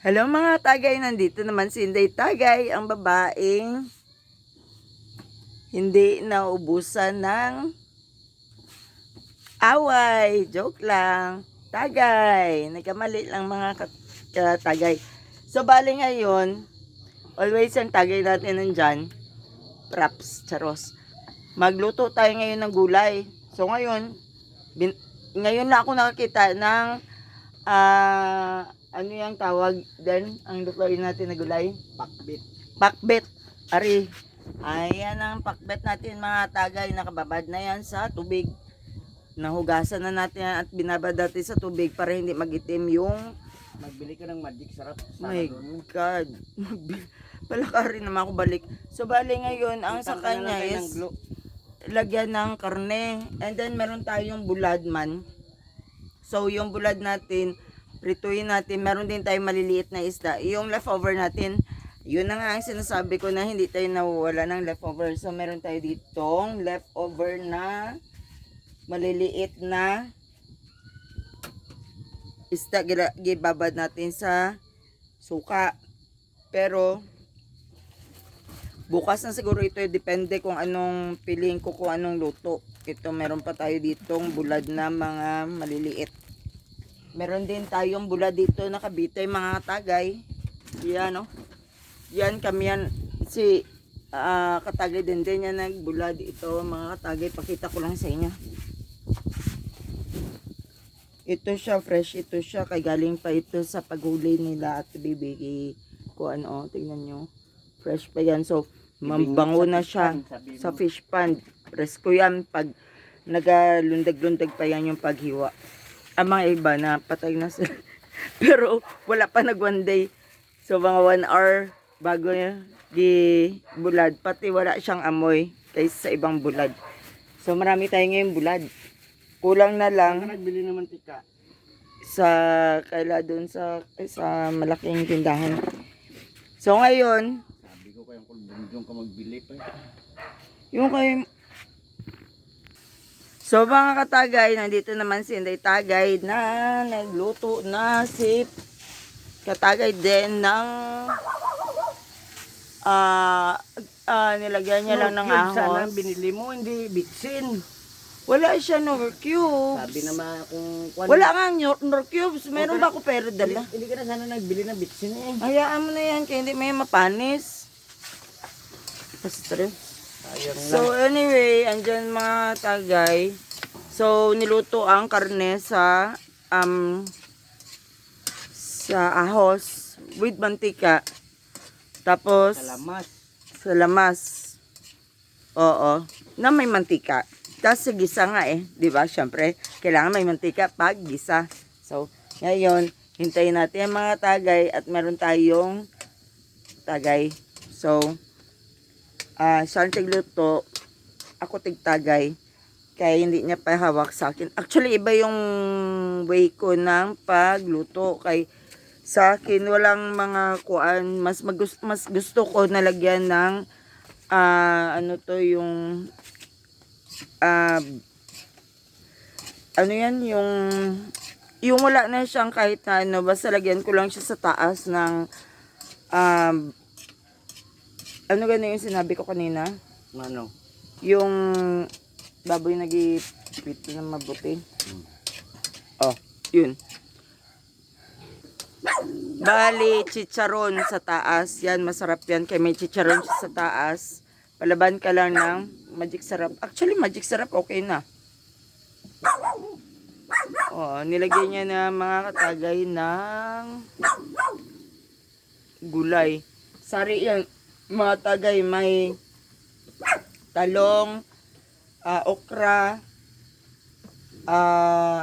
Hello mga tagay, nandito naman si Inday Tagay, ang babaeng hindi naubusan ng away. Joke lang. Tagay, nagkamali lang mga tagay. So bali ngayon, always ang tagay natin nandyan, props, charos. Magluto tayo ngayon ng gulay. So ngayon, ngayon na ako nakakita ng ano yung tawag din ang lutuin natin na gulay? Pakbit. Pakbet. Ari. Ayan ang pakbet natin mga tagay. Nakababad na yan sa tubig. Nahugasan na natin yan at binabad natin sa tubig para hindi magitim yung... Magbili ka ng magic sarap. My God. Palakarin naman ako balik. So bali ngayon, ang sa kanya is lagyan ng karne. And then meron tayong bulad man. So yung bulad natin, prituin natin. Meron din tayong maliliit na isda. Yung leftover natin, yun na nga ang sinasabi ko na hindi tayo nawawala ng leftover. So meron tayo ditong leftover na maliliit na isda. Gibabad natin sa suka. Pero bukas na siguro ito, depende kung anong piling ko, kung anong luto. Ito meron pa tayo ditong bulad na mga maliliit. Meron din tayong bulad dito nakabitay mga tagay. Yan no. Yan kami yan. Si katagay din yan nagbulad ito mga katagay. Pakita ko lang sa inyo. Ito siya fresh. Ito siya kay galing pa ito sa paghuli nila at bibigay ko ano. Tingnan nyo. Fresh pa yan. So mambango na siya sa fish pond. Presko yan pag nagalundag-lundag pa yan yung paghiwa. Ang mga iba na patay na sila. Pero wala pa nag one day. So mga 1 hour bago di bulad. Pati wala siyang amoy kaysa sa ibang bulad. So marami tayo ngayon bulad. Kulang na lang. Nagbili ng mantika. Sa kaila doon sa malaking tindahan. So ngayon. Sabi ko kayong kulbunjong ka magbili pa. Yung kayo. So mga katagay, nandito naman si Inday Tagay na nagluto na si katagay din ng nilagyan niya lang ng ahos. Sana binili mo, hindi bitsin. Wala siya nor cubes. Sabi naman kung... Wala nga nor cubes. Meron ba ako pera dala? Hindi ka na sana nagbili ng bitsin eh. Hayaan mo na yan, kaya hindi may mapanis. Stress. Sayang lang. So anyway, andyan mga tagay. So niluto ang karne sa ahos with mantika. Tapos sa lamas. Oo, na may mantika. Tapos sa gisa nga eh, 'di ba? Syempre, kailangan may mantika pag gisa. So, ngayon, hintayin natin ang mga tagay at meron tayong tagay. So, siya ang tigluto, ako tigtagay, kaya hindi niya pa hawak sa akin. Actually, iba yung way ko ng pagluto. Kay sa akin, walang mga kuan, mas gusto ko nalagyan ng ano to yung ano yan, yung wala na siyang kahit na ano, basta lagyan ko lang siya sa taas ng ano ganun yung sinabi ko kanina? Ano? Yung baboy nag-ipito na mabuti. Oh, yun. Bali, chicharon sa taas. Yan, masarap yan. Kaya may chicharon siya sa taas. Palaban ka lang ng magic sarap. Actually, magic sarap okay na. Oh, nilagyan niya na mga katagay ng gulay. Sari yan. Mga tagay, may talong, okra,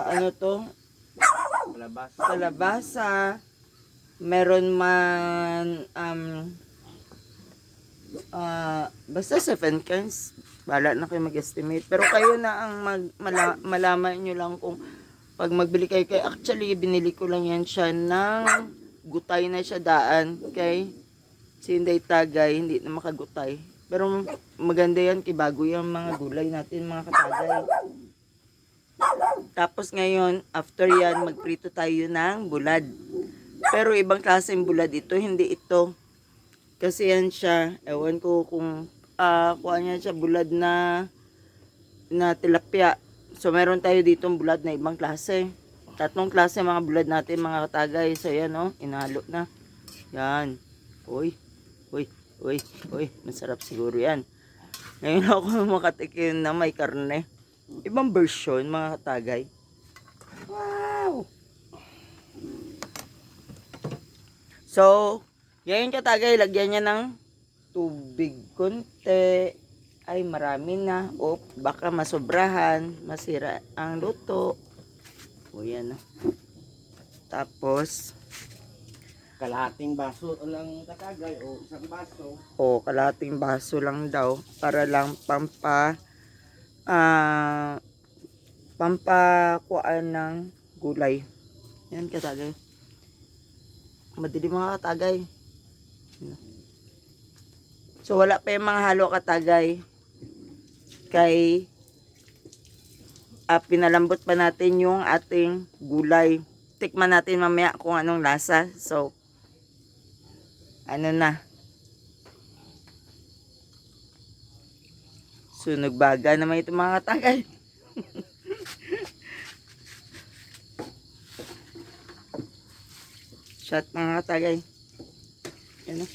ano to? Kalabasa. Meron man, basta 7 cans. Bala na kayo mag-estimate. Pero kayo na ang malaman nyo lang kung pag magbili kayo. Kaya actually, binili ko lang yan siya ng gutay na siya daan. Okay? Si Inday Tagay, hindi na makagutay. Pero maganda yan, kibago yung mga gulay natin, mga katagay. Tapos ngayon, after yan, magprito tayo ng bulad. Pero ibang klaseng bulad ito, hindi ito. Kasi yan siya, ewan ko kung kuha niya siya bulad na tilapia. So meron tayo ditong bulad na ibang klase. Tatlong klase mga bulad natin mga katagay. So yan oh, inalo na. Yan. Uy, uy, uy, uy. Masarap siguro yan. Ngayon ako makatikim na may karne. Ibang version mga katagay. Wow! So, ngayon katagay, lagyan niya ng tubig konti. Ay, marami na. O, baka masobrahan, masira ang luto. O, yan na. Tapos, Kalahating baso lang katagay o isang baso. o, kalating baso lang daw. Para lang pampakuan ng gulay. Yan katagay. Madilim mga katagay. So, wala pa yung mga halo katagay. Kay pinalambot pa natin yung ating gulay. Tikman natin mamaya kung anong lasa. So, ano na. Sunog baga naman ito mga katagay. Shot mga katagay. Ano?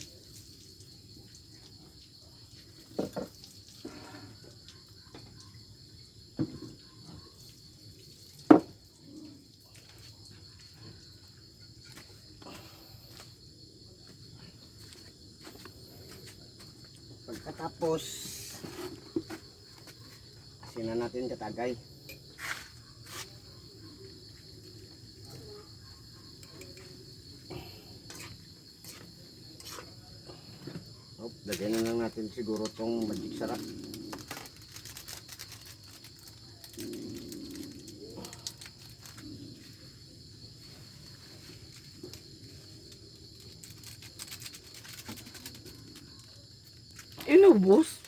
Pagkatapos, asin na natin katagay. Lagyan na lang natin siguro tong magic sarap. Inubos.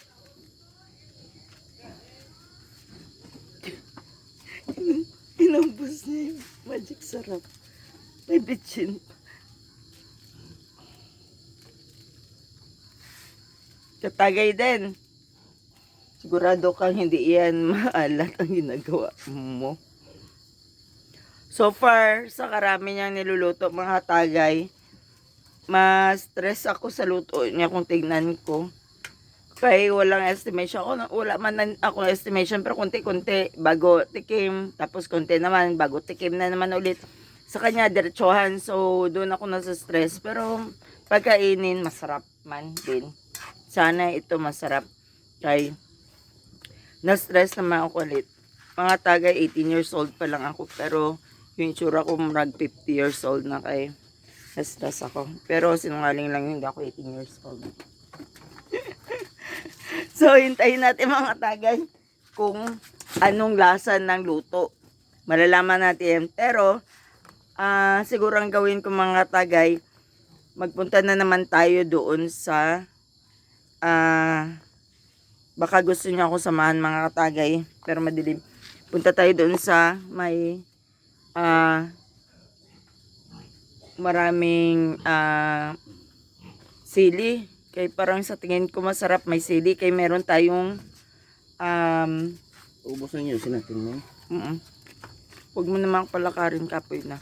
Inubos niya yung magic sarap. May bitchin. Katagay din. Sigurado kang hindi yan maalat ang ginagawa mo. So far, sa karami niyang niluluto mga katagay, mas stress ako sa luto niya kung tignan ko. Kaya walang estimation ako. Wala man ako estimation pero konti-konti bago tikim. Tapos konti naman bago tikim na naman ulit. Sa kanya diretsuhan. So doon ako nasa stress. Pero pagkainin masarap man din. Sana ito masarap. Kaya na-stress naman ako ulit. Mga tagay 18 years old pa lang ako. Pero yung itsura ko marag 50 years old na kaya na-stress ako. Pero sinungaling lang yun, hindi ako 18 years old. So, hintayin natin mga tagay kung anong lasa ng luto. Malalaman natin. Pero, siguro ang gawin ko mga tagay, magpunta na naman tayo doon sa, baka gusto niya ako samahan mga katagay, pero madilim. Punta tayo doon sa may, maraming, sili. Kay parang sa tingin ko masarap may sili. Kay meron tayong Ubos na yun, sinatin mo. huwag mo naman palakarin kapoy na.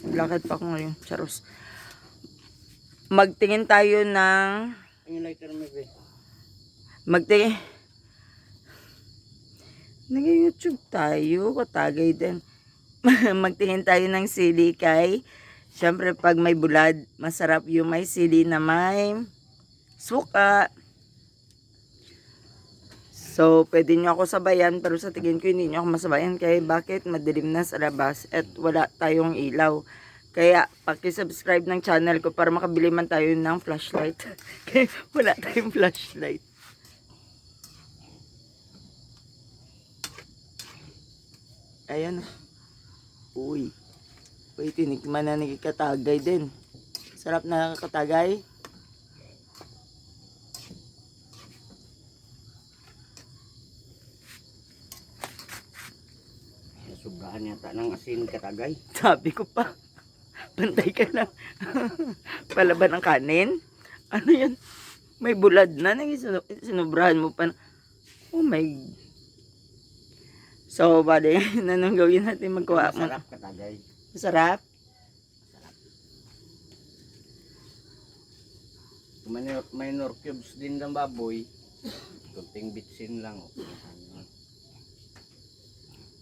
Naglakad pa ako ngayon. Charos. Magtingin tayo ng Yung lighter mo, be. magtingin. Nag-YouTube tayo. Katagay din. Magtingin tayo ng sili kay syempre pag may bulad, masarap yung may sili na may suka. So, pwede nyo ako sabayan, pero sa tingin ko hindi nyo ako masabayan. Kaya bakit? Madilim na sa labas at wala tayong ilaw. Kaya, paki-subscribe ng channel ko para makabili man tayo ng flashlight. Kaya wala tayong flashlight. Ayan. Uy. Uy, tinikman na nagkatagay din. Sarap na katagay. Sobrahan yata ng asin katagay. Sabi ko pa. Pantay ka lang. Palaban ng kanin? Ano yan? May bulad na. Sinubrahan mo pa. Oh my. So, bali, anong gawin natin? Magkuha mo. Masarap katagay. Masarap? Minor cubes din ng baboy. Kunting bitsin lang.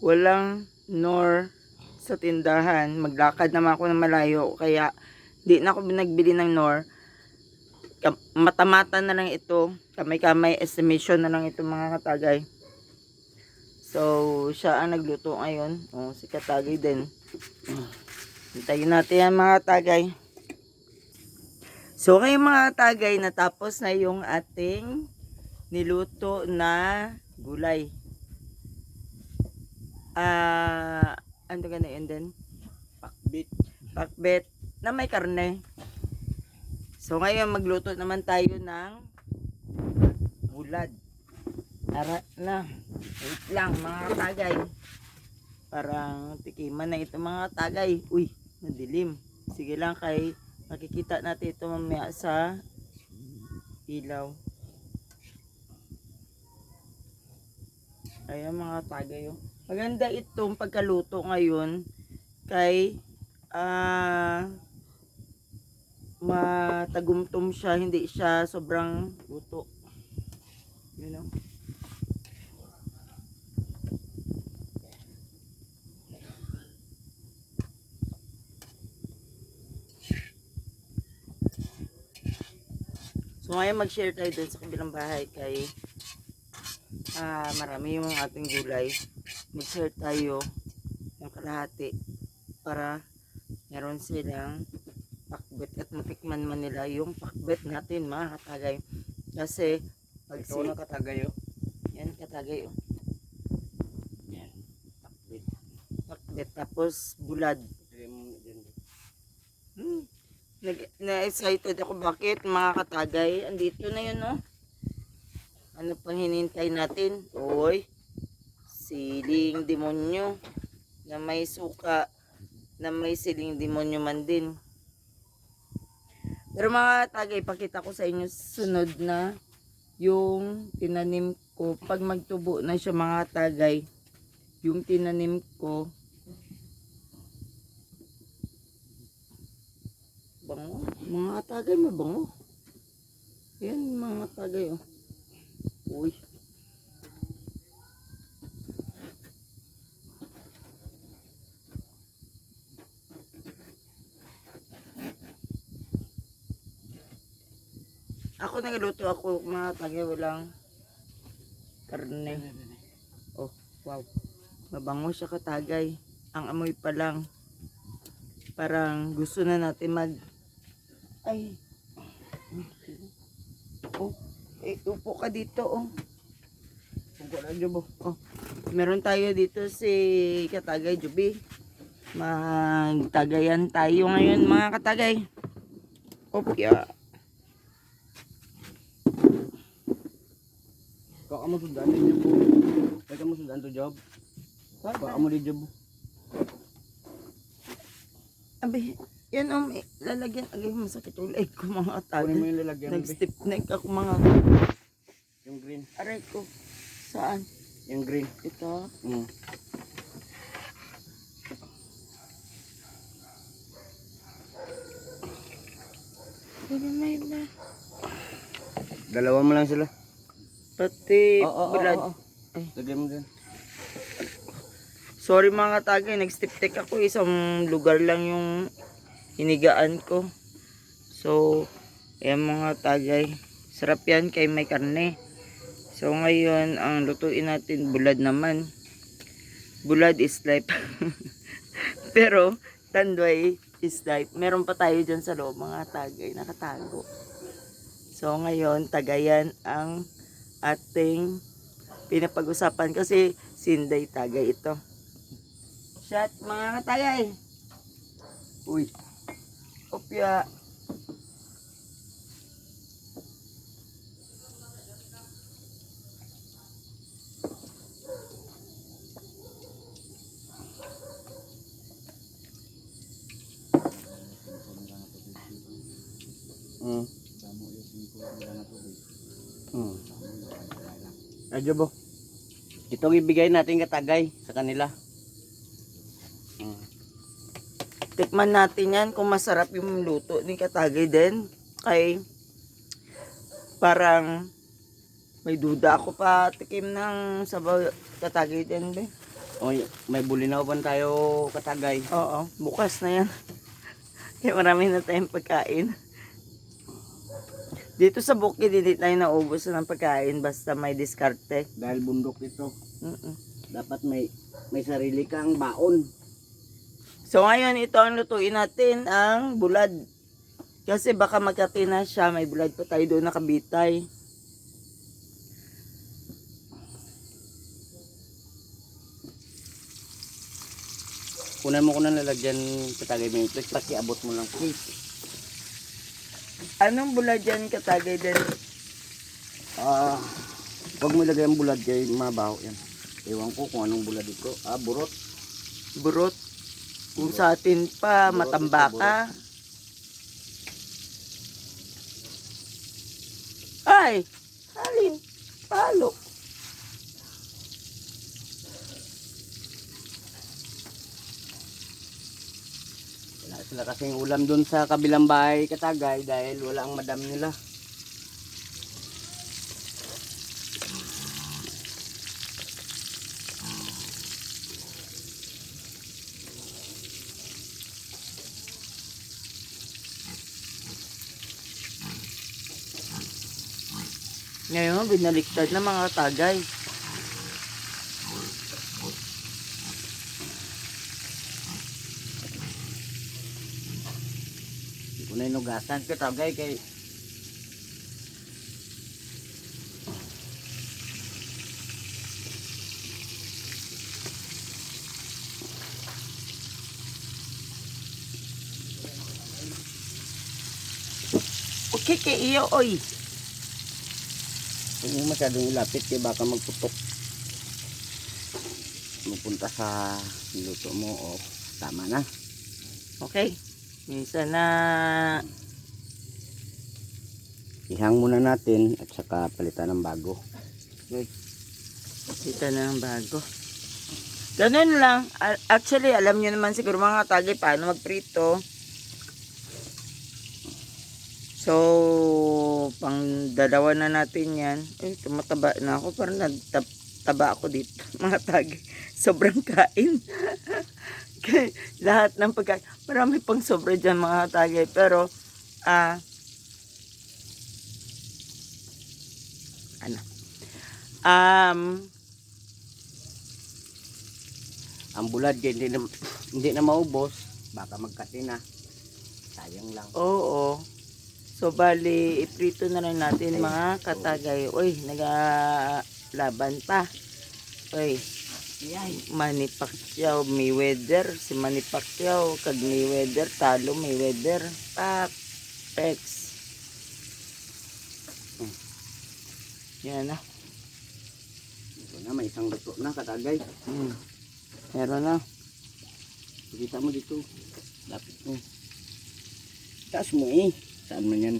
Walang nor sa tindahan. Maglakad naman ako ng malayo. Kaya, di na ako nagbili ng nor. Mata-mata na lang ito. Kamay-kamay estimation na lang ito mga katagay. So, siya ang nagluto ngayon. O, si katagay din. Hintayin natin yan mga katagay. So, kayo mga katagay, natapos na yung ating niluto na gulay. Ano ka na yun din? Pakbit. Pakbet na may karne. So, ngayon magluto naman tayo ng bulad. Tara na. Wait lang mga katagay. Parang tikiman na ito mga katagay. Uy, madilim. Sige lang kay makikita natin ito mamaya sa ilaw. Ayan mga katagay. Oh. Maganda itong pagkaluto ngayon kay matagumtom siya, hindi siya sobrang luto. You know? So ngayon mag-share tayo dun sa kabilang bahay kay marami yung ating gulay. Mag-share tayo ng kalahati para meron silang pakbet at matikman man nila yung pakbet natin mga katagay. Kasi Ito na katagay. yan katagay oh. Yan. Pakbit. Pakbet tapos bulad. Na-excited ako bakit mga katagay. Andito na yun oh. Ano pang hinintay natin? Oy, siling demonyo na may suka na may siling demonyo man din. Pero mga tagay, pakita ko sa inyo sunod na yung tinanim ko. Pag magtubo na siya mga tagay, yung tinanim ko, bango. Mga tagay, mabango. Yan mga tagay oh. Uy. Ako nagluto ako mga tagay, walang karne. Oh, wow. Mabango siya katagay. Ang amoy pa lang. Parang gusto na natin ay. Oh, upo ka dito oh. Upo na dyan mo. Oh. Meron tayo dito si Katagay Juby. Magtagayan tayo ngayon mga katagay. Opya. Kau kamu sudah ada job. Kamu sudah ada job. Kau kamu di job. Abi, yan lalagyan agay masakit ulit ko mga Kunin mo katagay. yung lalagyan. Nag-stiff neck ako mga Yung green. aray ko. Saan? Yung green. Ito. Na. Dalawa mo lang sila. Pati bulad. bulad. Ay. Lagyan mo dyan. Sorry mga katagay, nag-stiff neck ako. Isang lugar lang yung hinigaan ko. So, ayan mga tagay. Sarap yan kay may karne. So, ngayon, ang lutuin natin, bulad naman. Bulad is life. Pero, tanduay is life. Meron pa tayo dyan sa loob, mga tagay, nakatago. So, ngayon, tagayan ang ating pinapag-usapan kasi sinday tagay ito. Shot mga katagay. Uy. Opya. Damo yung 5 na tubig. Adyo bo. Itong ibigay natin katagay sa kanila. Tikman natin yan kung masarap yung luto ni Katagay din. Kay parang may duda ako pa tikim ng sabaw Katagay din. Be. Oy, may bulinaw pa tayo katagay. Oo, bukas na yan. Kaya marami na tayong pagkain. Dito sa bukid, hindi tayo naubos ng pagkain basta may diskarte. Dahil bundok ito, Mm-mm. dapat may sarili kang baon. So ngayon, ito ang lutuin natin, ang bulad. Kasi baka magkati na siya, may bulad pa tayo doon nakabitay. Kunan mo ko na lalagyan katagay mo yung please, pakiabot mo lang please. Anong bulad yan Katagay din? Huwag mo ilagay ang bulad kay mabaho yan. Ewan ko kung anong bulad ito. Burot. Burot. Kung sa atin pa, Burot, matambaka. Ay! Halin! Palo! Wala sila kasing ulam dun sa kabilang bahay katagay dahil wala ang madam nila. Ngayon, binaliktad na mga Katagay. Hindi ko na inugasan katagay kay Okay, kay iyo, oy. huwag mo masyadong ilapit kaya baka magputok. Mapunta sa luto mo o tama na. Okay. Minsan na Ihang muna natin at saka palitan ng bago. kita na ng bago. Ganun lang. Actually, alam nyo naman siguro mga Katagay paano magprito. So, pang dalawa na natin yan. Eh, tumataba na ako. Parang nagtaba ako dito. Mga Katagay. Sobrang kain. Lahat ng pagkain. Marami pang sobra dyan mga Katagay. Pero, Ang bulad kaya hindi na maubos, baka magkati na. Sayang lang. oo. So, bali, iprito na lang natin mga Katagay. Uy, nagalaban pa. Uy, Manny Pacquiao, Mayweather. Si Manny Pacquiao, kag Mayweather, talo Mayweather. Pex. Yan na. Ito na, may isang luto na katagay. Meron na. Kita mo dito. Lapit mo. Taas mo eh. Saan man yan?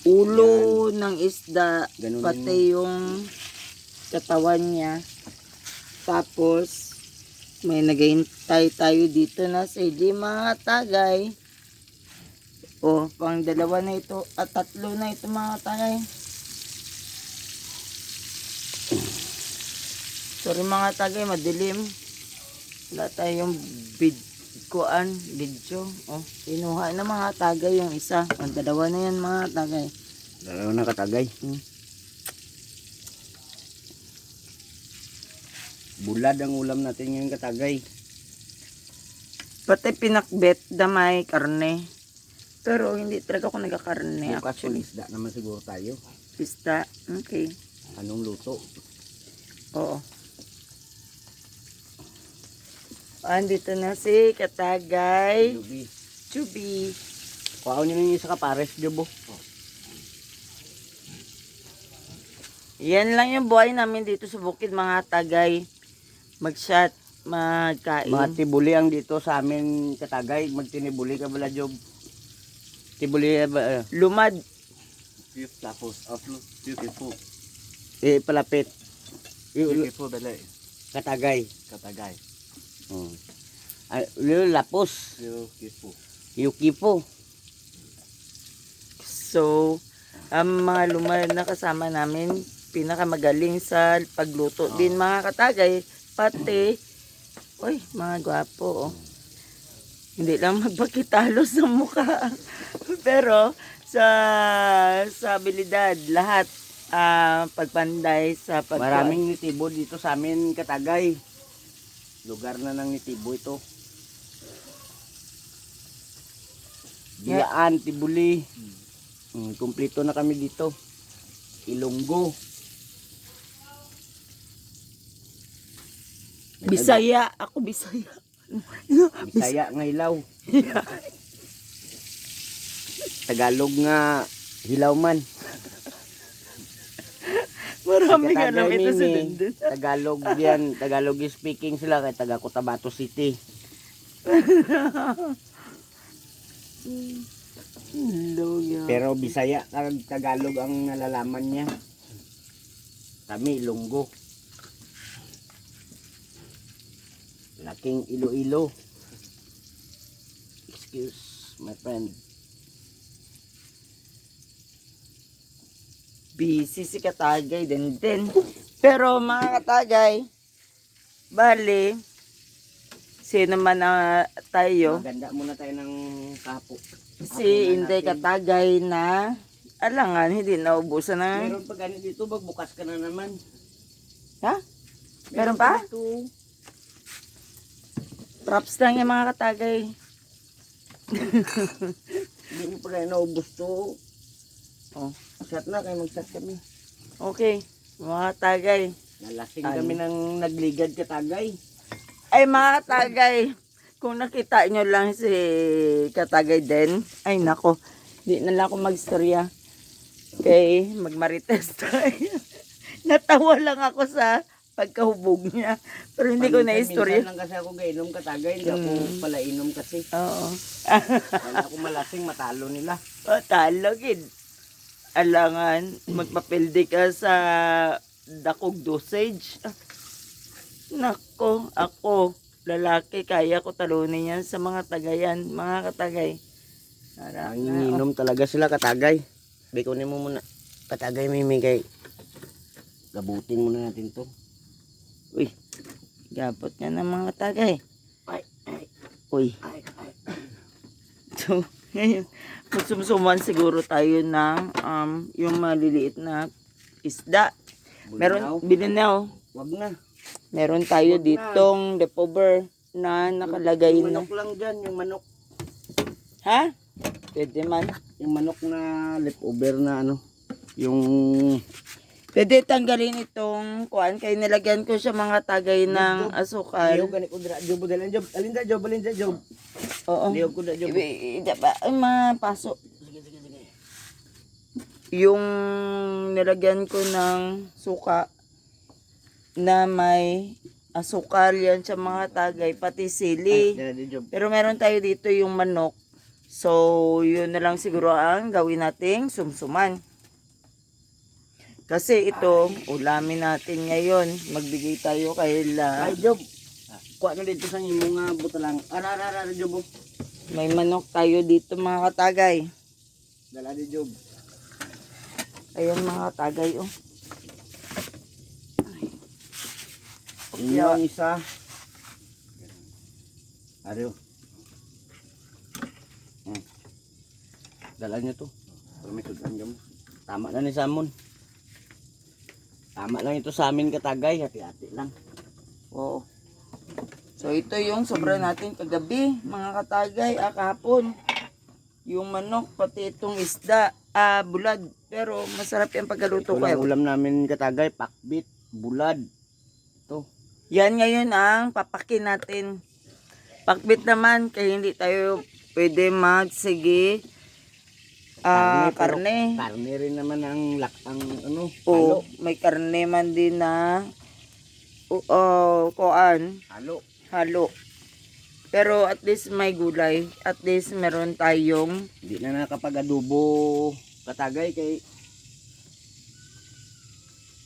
Ulo ng isda, Ganunin pati yung katawan niya. Tapos, may naghihintay tayo dito na sili mga Katagay. O, pang dalawa na ito at tatlo na ito mga Katagay. Sorry mga Katagay, madilim. Wala tayong video. O, kinuha na mga Katagay yung isa. Ang dalawa na yan mga Katagay. Dalawa na katagay. Bulad ang ulam natin ngayon katagay. Pati pinakbet na may karne. Pero hindi talaga ako nagkakarne Bukas actually. isda naman siguro tayo. Pista. Okay. Anong luto? Oo. Andito na si Katagay. Yubi. Chubi. Kuhaon nyo na yung isa kapares, Jobo. Yan lang yung buhay namin dito sa bukid mga Katagay. Mag-shot. magkain. Mga tibuli ang dito sa amin katagay. Magtinibuli ka bala job. Tibuli ba? Lumad. Tapos, beautiful. Palapit. Beautiful bala eh. Katagay. Katagay. Lapos. Beautiful. Yukipo. So, ang mga lumad na kasama namin, pinakamagaling sa pagluto din mga katagay. Pati, uy, mga gwapo. Oh. Hindi lang magpakitalo sa mukha. Pero, sa abilidad, lahat pagpanday sa Maraming nitibo dito sa amin katagay. Lugar na ng nitibo ito. Biyaan, Tibuli. Kumpleto na kami dito. Ilonggo. Bisaya. Ako Bisaya. Bisaya nga hilaw. Tagalog nga hilaw man. Marami nga Katagay, lang ito sa Mimi. dundun. Tagalog yan. Tagalog speaking sila kay taga Cotabato City. Hello, yeah. Pero Bisaya kag Tagalog ang nalalaman niya. Kami Ilonggo. Laking Iloilo. Excuse my friend. Busy si Katagay din. Pero mga Katagay, bali, sino man tayo, Maganda muna tayo ng kapo. si Inday Katagay na alangan, hindi naubusan na. Meron pa ganito dito, magbukas ka na naman. Ha? Meron pa? Dito. Props lang yung mga Katagay. Hindi mo pa rin naubos to. Oh. Shot na, kayo mag-shot kami. Okay, mga Katagay. Nalasing kami ng nagligad Katagay. Ay mga Katagay, kung nakita nyo lang si Katagay din, ay nako, di na lang ako magstorya. Okay, magmarites tayo. Natawa lang ako sa pagkahubog niya. Pero hindi ko na-istorya. Minsan lang kasi ako gainom Katagay, hindi ako pala inom kasi. Oo. Kaya ako malasing, matalo nila. O, talagin. Alangan, magpapildi ka sa dakog dosage. Nako, ako, lalaki, kaya ko talunin yan sa mga tagayan, mga Katagay. Ang ininom talaga sila Katagay. Bikunin mo muna. Katagay, Mimi, kay gabutin muna natin to. Uy, gabot nga ng mga Katagay. Ay, ay, Uy, ay, ay. so, ngayon, magsumsuman siguro tayo ng yung maliliit na isda. Meron, bilinaw. Wag na. Meron tayo Wag na. ditong leftover na nakalagay Yung na. manok lang dyan, yung manok. Ha? Pwede man. Yung manok na leftover na ano. Yung Pwede tanggalin itong kuan kay nilagyan ko siya mga tagay ng asukal. Liyaw ganit ko dira job dalin job. Alin da job, alin da job. Oo. Liyaw ko da job. Diba, mapaso. Sige, sige, sige. Yung nilagyan ko ng suka na may asukal yan sa mga tagay, pati sili. Dira di job. Pero meron tayo dito yung manok. So, yun na lang siguro ang gawin nating sumsuman. Kasi ito, ulamin natin ngayon. Magbigay tayo kay Ay job. Kuha na dito sa imo nga butalang. Ara job. May manok tayo dito mga katagay. Dala di job. Ayan mga katagay oh. Yung isa. Ariyo. Dala niyo to. Permit ang tama na ni Samon. Tama lang ito sa amin katagay, hati-hati lang. Oo. So ito yung sobra natin kagabi, mga katagay, kahapon. Yung manok, pati itong isda, bulad. Pero masarap yung pagkaluto Ito lang ko. ulam namin katagay, pakbit, bulad. Ito. Yan ngayon ang papakin natin. Pakbit naman, kaya hindi tayo pwede magsige karne. Karne rin naman ang ano, O may karne man din na kuan. halo. halo. Pero at least may gulay. At least meron tayong Hindi na nakapag-adobo katagay kay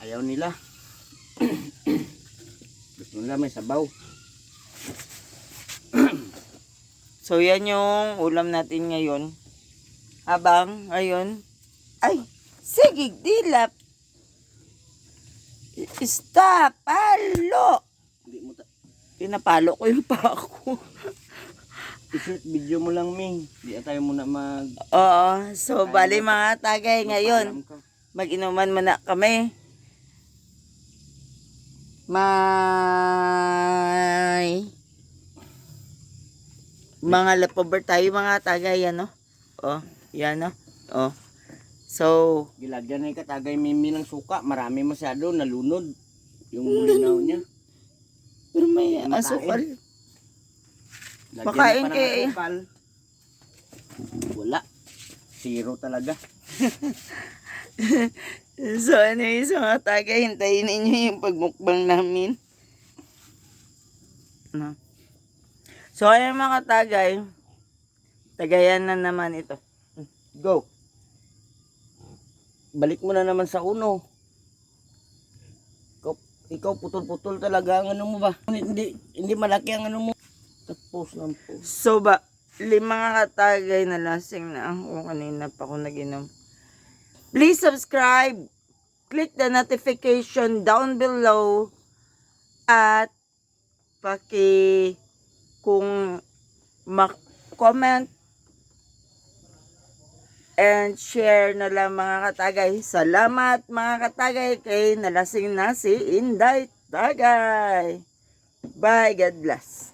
ayaw nila. Gusto nila may sabaw. so yan yung ulam natin ngayon. Habang ngayon ay sige dilap. Stop! Palo! Hindi mo Pinapalo ko yung pa ako. i-shoot video mo lang, Ming. Hindi tayo muna Oo. So, bali mga tagay ngayon. magpaalam ka. Mag-inuman muna kami. May mga leftover tayo mga tagay, ano? Oh, yan, no? Oh. So, Gilagyan na yung katagay Mimi ng suka. Marami masyado, nalunod. Yung linaw niya. pero may Makain. asukal. Lagyan Makain pa ng kay- asukal. Wala. Zero talaga. So, anyways, mga tagay, hintayin ninyo yung pagmukbang namin. No. So, ayun mga tagay, tagayan na naman ito. Go. Balik mo na naman sa uno. Ikaw putol-putol talaga ang ano mo ba? Hindi malaki ang ano mo. Tapos lang po. So, mga katagay na lasing na ako kanina pa ako naginom. Please subscribe. Click the notification down below. At kung comment and share na lang mga katagay. Salamat mga katagay kay nalasing na si Inday Tagay. Bye, God bless.